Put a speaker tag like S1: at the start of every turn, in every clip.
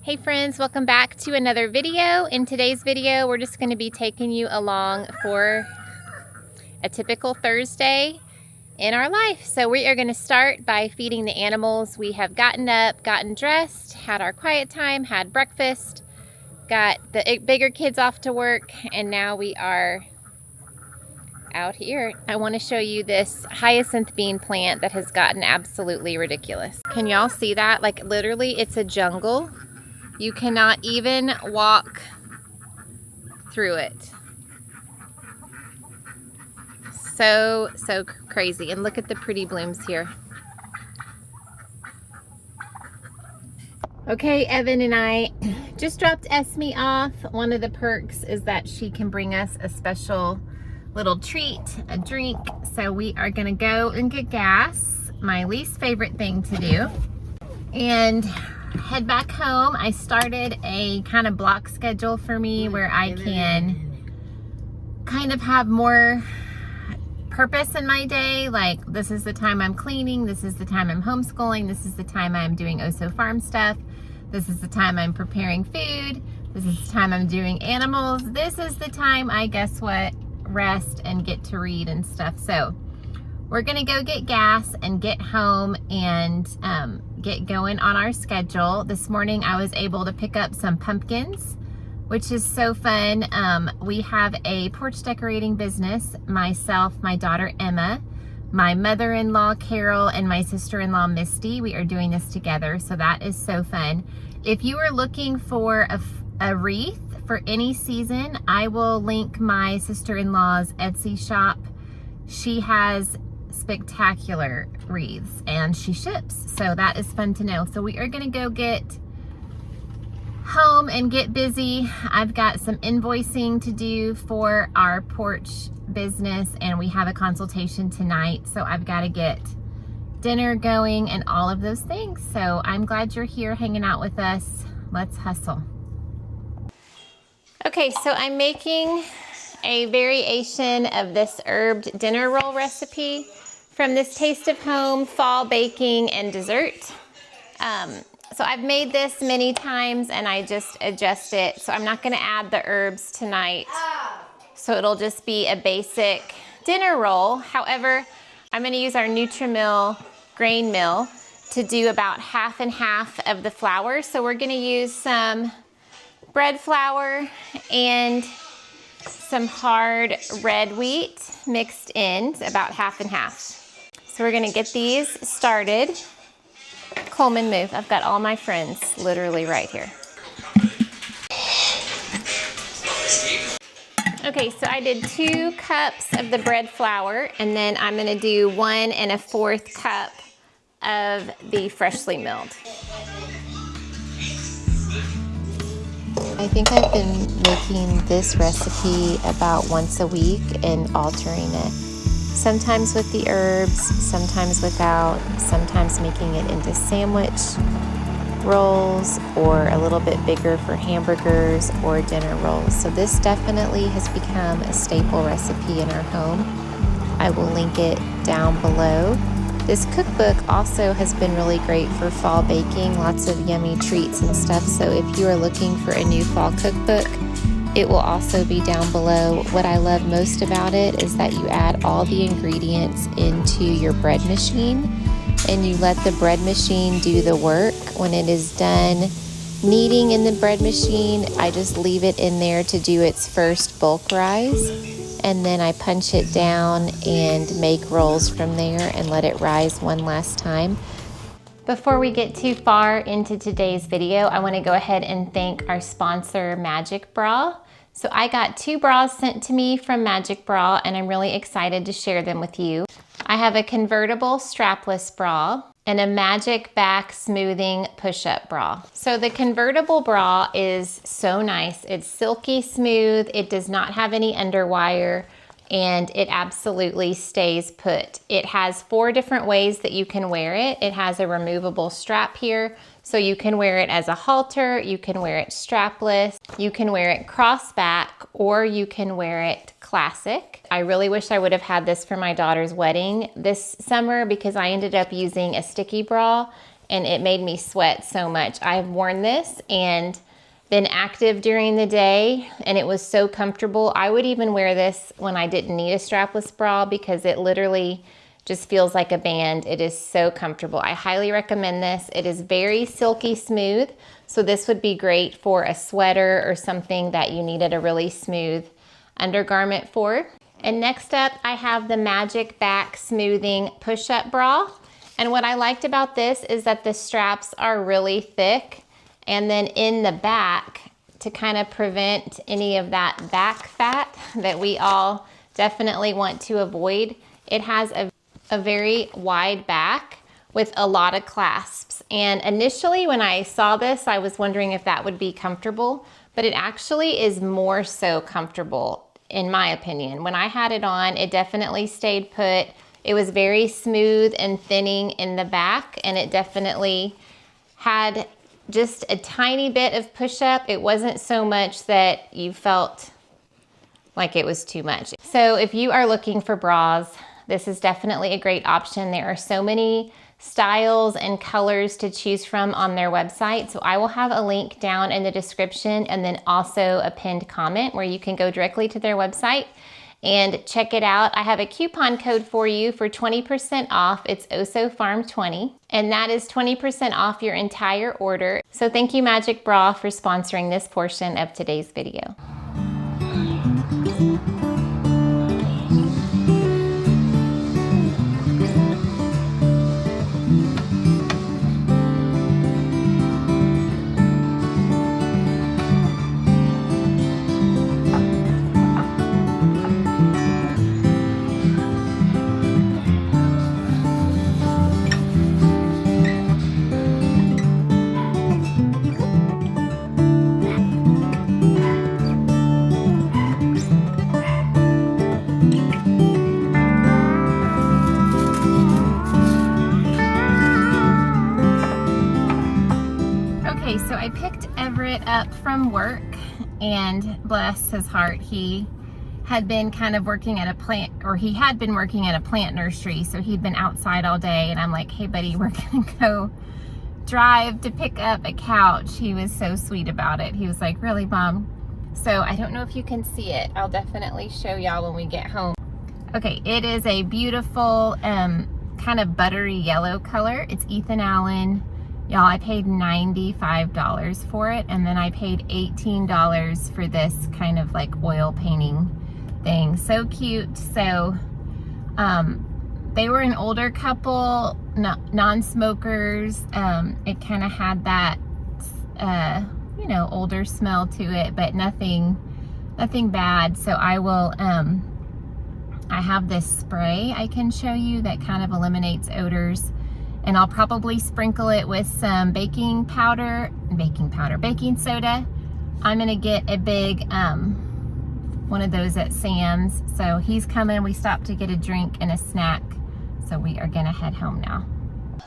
S1: Hey friends, welcome back to another video. In today's video, we're just going to be taking you along for a typical Thursday in our life. So we are going to start by feeding the animals. We have gotten up, gotten dressed, had our quiet time, had breakfast, got the bigger kids off to work, and now we are out here. I want to show you this hyacinth bean plant that has gotten absolutely ridiculous. Can y'all see that? Like literally it's a jungle. You cannot even walk through it. So crazy. And look at the pretty blooms here. Okay, Evan and I just dropped Esme off. One of the perks is that she can bring us a special little treat, a drink. So we are gonna go and get gas, my least favorite thing to do, and head back home. I started a kind of block schedule for me where I can kind of have more purpose in my day. Like, this is the time I'm cleaning, this is the time I'm homeschooling, this is the time I'm doing Oso Farm stuff, this is the time I'm preparing food, this is the time I'm doing animals, this is the time I, guess what, rest and get to read and stuff. So we're gonna go get gas and get home and get going on our schedule. This morning I was able to pick up some pumpkins, which is so fun. We have a porch decorating business, myself, my daughter Emma, my mother-in-law Carol, and my sister-in-law Misty. We are doing this together, so that is so fun. If you are looking for a wreath for any season, I will link my sister-in-law's Etsy shop. She has spectacular wreaths and she ships, so that is fun to know. So we are gonna go get home and get busy. I've got some invoicing to do for our porch business and we have a consultation tonight, so I've got to get dinner going and all of those things. So I'm glad you're here hanging out with us. Let's hustle. Okay, so I'm making a variation of this herbed dinner roll recipe from this Taste of Home fall baking and dessert. So I've made this many times and I just adjust it. So I'm not gonna add the herbs tonight. So it'll just be a basic dinner roll. However, I'm gonna use our Nutrimill grain mill to do about half and half of the flour. So we're gonna use some bread flour and some hard red wheat mixed in, about half and half. So we're gonna get these started. Coleman, move. I've got all my friends literally right here. Okay, so I did 2 cups of the bread flour, and then I'm gonna do 1 1/4 cup of the freshly milled. I think I've been making this recipe about once a week and altering it. Sometimes with the herbs, sometimes without, sometimes making it into sandwich rolls or a little bit bigger for hamburgers or dinner rolls. So this definitely has become a staple recipe in our home. I will link it down below. This cookbook also has been really great for fall baking, lots of yummy treats and stuff. So if you are looking for a new fall cookbook, it will also be down below. What I love most about it is that you add all the ingredients into your bread machine and you let the bread machine do the work. When it is done kneading in the bread machine, I just leave it in there to do its first bulk rise, and then I punch it down and make rolls from there and let it rise one last time. Before we get too far into today's video, I want to go ahead and thank our sponsor, Magic Bra. So I got 2 bras sent to me from Magic Bra and I'm really excited to share them with you. I have a convertible strapless bra and a magic back smoothing push-up bra. So the convertible bra is so nice. It's silky smooth, it does not have any underwire, and it absolutely stays put. It has 4 different ways that you can wear it. It has a removable strap here, so you can wear it as a halter, you can wear it strapless, you can wear it cross back, or you can wear it classic. I really wish I would have had this for my daughter's wedding this summer because I ended up using a sticky bra and it made me sweat so much. I've worn this and been active during the day, and it was so comfortable. I would even wear this when I didn't need a strapless bra because it literally just feels like a band. It is so comfortable. I highly recommend this. It is very silky smooth, so this would be great for a sweater or something that you needed a really smooth undergarment for. And next up, I have the Magic Back Smoothing Push-Up Bra. And what I liked about this is that the straps are really thick, and then in the back, to kind of prevent any of that back fat that we all definitely want to avoid, it has a very wide back with a lot of clasps. And initially when I saw this, I was wondering if that would be comfortable, but it actually is more so comfortable in my opinion. When I had it on, it definitely stayed put. It was very smooth and thinning in the back, and it definitely had just a tiny bit of push-up. It wasn't so much that you felt like it was too much. So if you are looking for bras, this is definitely a great option. There are so many styles and colors to choose from on their website. So I will have a link down in the description and then also a pinned comment where you can go directly to their website and check it out. I have a coupon code for you for 20% off. It's OSOFarm20, and that is 20% off your entire order. So thank you, Magic Bra, for sponsoring this portion of today's video. So I picked Everett up from work, and bless his heart, he had been kind of working at a plant, or he had been working at a plant nursery, so he'd been outside all day, and I'm like, hey buddy, we're gonna go drive to pick up a couch. He was so sweet about it. He was like, really, Mom? So I don't know if you can see it. I'll definitely show y'all when we get home. Okay, it is a beautiful kind of buttery yellow color. It's Ethan Allen. Y'all, I paid $95 for it, and then I paid $18 for this kind of like oil painting thing. So cute. So they were an older couple, non-smokers. It kind of had that you know, older smell to it, but nothing bad. So I will I have this spray I can show you that kind of eliminates odors. And I'll probably sprinkle it with some baking soda. I'm gonna get a big one of those at Sam's. So he's coming. We stopped to get a drink and a snack. So we are gonna head home now.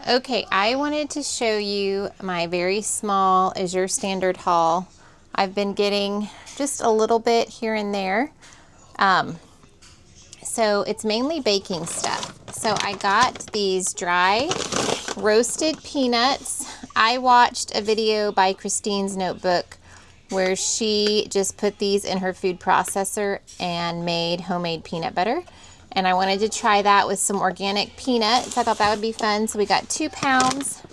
S1: Okay, I wanted to show you my very small Azure Standard haul. I've been getting just a little bit here and there. So it's mainly baking stuff. So I got these dry roasted peanuts. I watched a video by Christine's Notebook where she just put these in her food processor and made homemade peanut butter. And I wanted to try that with some organic peanuts. I thought that would be fun. So we got 2 pounds.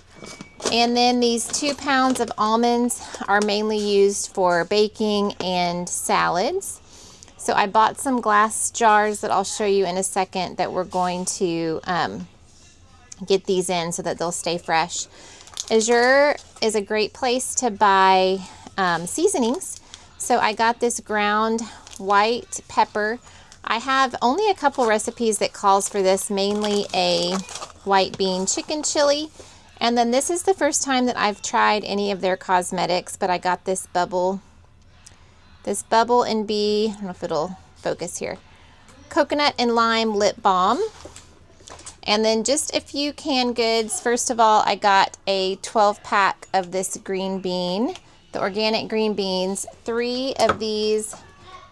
S1: And then these 2 pounds of almonds are mainly used for baking and salads. So I bought some glass jars that I'll show you in a second that we're going to get these in so that they'll stay fresh. Azure is a great place to buy seasonings. So I got this ground white pepper. I have only a couple recipes that calls for this, mainly a white bean chicken chili. And then this is the first time that I've tried any of their cosmetics, but I got this Bubble and Bee, I don't know if it'll focus here, coconut and lime lip balm. And then just a few canned goods. First of all, I got a 12-pack of this green bean, the organic green beans, 3 of these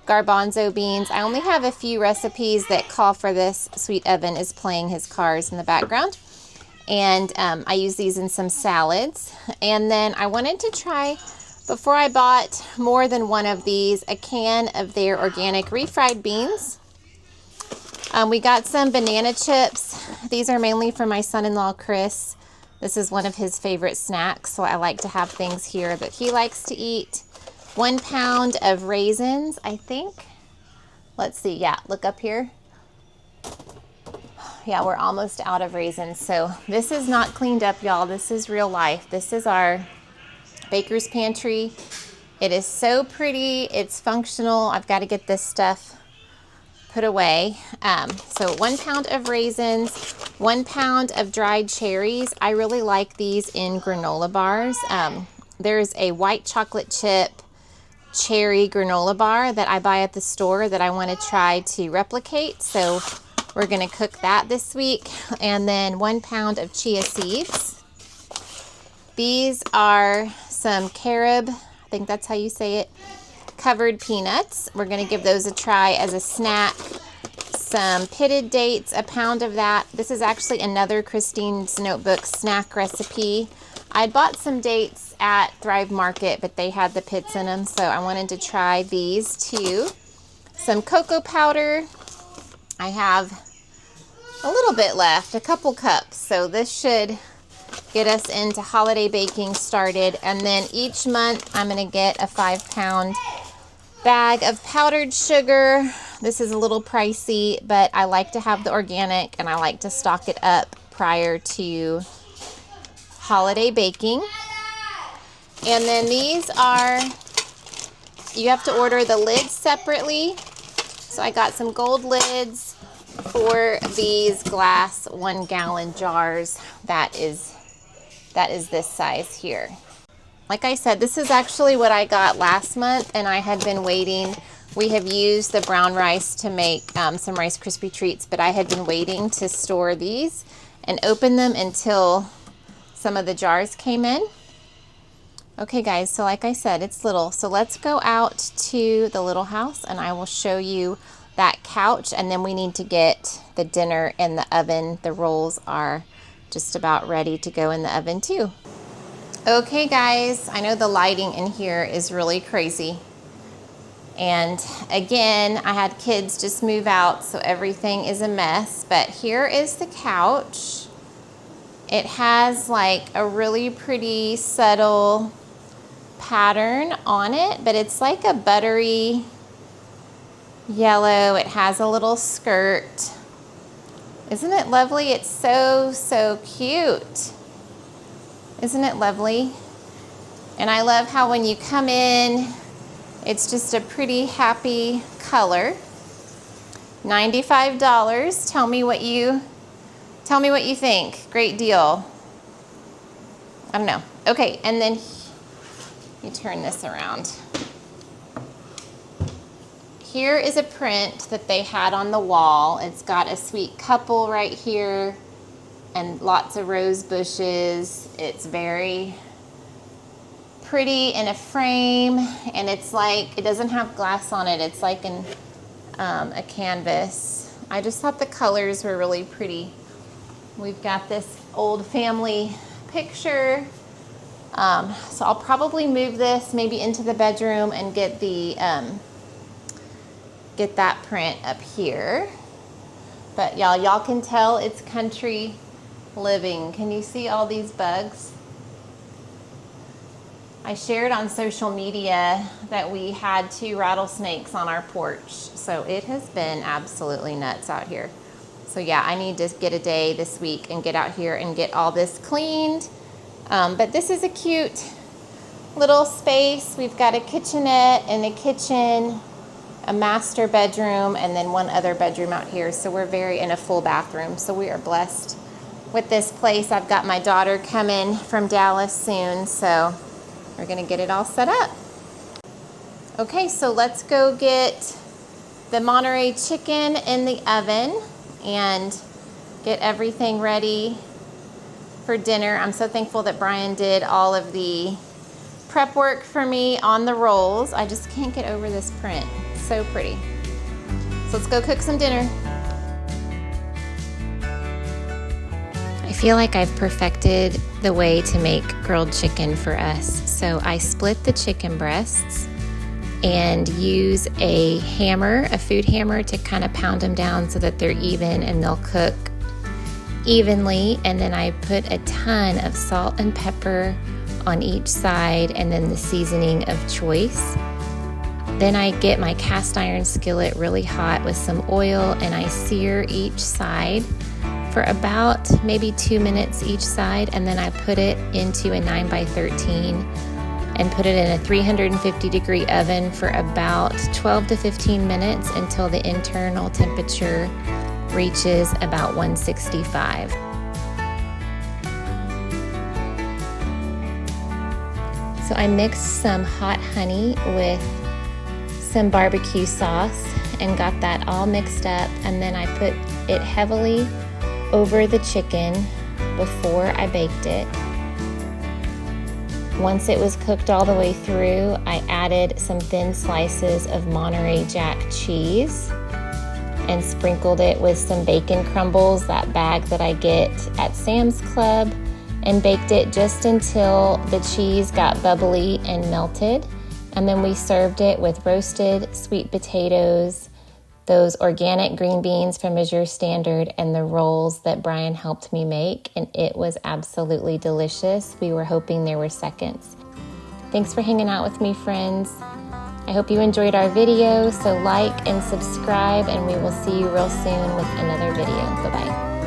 S1: garbanzo beans. I only have a few recipes that call for this. Sweet Evan is playing his cars in the background. And I use these in some salads. And then I wanted to try, before I bought more than one of these, a can of their organic refried beans. We got some banana chips. These are mainly for my son-in-law, Chris. This is one of his favorite snacks, so I like to have things here that he likes to eat. 1 pound of raisins, I think. Let's see, yeah, look up here. Yeah, we're almost out of raisins. So this is not cleaned up, y'all. This is real life. This is our baker's pantry. It is so pretty. It's functional. I've got to get this stuff put away. So 1 pound of raisins, 1 pound of dried cherries. I really like these in granola bars. There's a white chocolate chip cherry granola bar that I buy at the store that I want to try to replicate. So we're going to cook that this week. And then 1 pound of chia seeds. These are some carob, I think that's how you say it, covered peanuts. We're going to give those a try as a snack. Some pitted dates, 1 pound of that. This is actually another Christine's Notebook snack recipe. I bought some dates at Thrive Market, but they had the pits in them, so I wanted to try these too. Some cocoa powder. I have a little bit left, a couple cups, so this should get us into holiday baking started. And then each month I'm going to get a 5 pound bag of powdered sugar. This is a little pricey, but I like to have the organic and I like to stock it up prior to holiday baking. And then these are, you have to order the lids separately. So I got some gold lids for these glass 1 gallon jars. That is this size here. Like I said, this is actually what I got last month, and I had been waiting. We have used the brown rice to make some Rice Krispie treats, but I had been waiting to store these and open them until some of the jars came in. Okay guys, so like I said, it's little. So let's go out to the little house and I will show you that couch, and then we need to get the dinner in the oven. The rolls are just about ready to go in the oven too. Okay guys, I know the lighting in here is really crazy. And again, I had kids just move out, so everything is a mess. But here is the couch. It has like a really pretty subtle pattern on it, but it's like a buttery yellow. It has a little skirt. Isn't it lovely? It's so cute. Isn't it lovely? And I love how when you come in, it's just a pretty happy color. $95. Tell me what you think. Great deal. I don't know. Okay, and then you turn this around. Here is a print that they had on the wall. It's got a sweet couple right here and lots of rose bushes. It's very pretty in a frame, and it's like, it doesn't have glass on it. It's like a canvas. I just thought the colors were really pretty. We've got this old family picture. So I'll probably move this maybe into the bedroom and get the get that print up here. But y'all can tell it's country living. Can you see all these bugs? I shared on social media that we had 2 rattlesnakes on our porch. So it has been absolutely nuts out here. So yeah, I need to get a day this week and get out here and get all this cleaned. But this is a cute little space. We've got a kitchenette and a kitchen, a master bedroom, and then 1 other bedroom out here. So we're in a full bathroom. So we are blessed with this place. I've got my daughter coming from Dallas soon, so we're gonna get it all set up. Okay, so let's go get the Monterey chicken in the oven and get everything ready for dinner. I'm so thankful that Brian did all of the prep work for me on the rolls. I just can't get over this print. It's so pretty. So let's go cook some dinner. I feel like I've perfected the way to make grilled chicken for us. So I split the chicken breasts and use a hammer, a food hammer, to kind of pound them down so that they're even and they'll cook evenly. And then I put a ton of salt and pepper on each side, and then the seasoning of choice. Then I get my cast iron skillet really hot with some oil, and I sear each side for about maybe 2 minutes each side, and then I put it into a 9x13 and put it in a 350 degree oven for about 12 to 15 minutes until the internal temperature reaches about 165. So I mixed some hot honey with some barbecue sauce and got that all mixed up, and then I put it heavily over the chicken before I baked it. Once it was cooked all the way through, I added some thin slices of Monterey Jack cheese and sprinkled it with some bacon crumbles, that bag that I get at Sam's Club, and baked it just until the cheese got bubbly and melted. And then we served it with roasted sweet potatoes, those organic green beans from Azure Standard, and the rolls that Brian helped me make, and it was absolutely delicious. We were hoping there were seconds. Thanks for hanging out with me, friends. I hope you enjoyed our video, so like and subscribe, and we will see you real soon with another video. Bye-bye.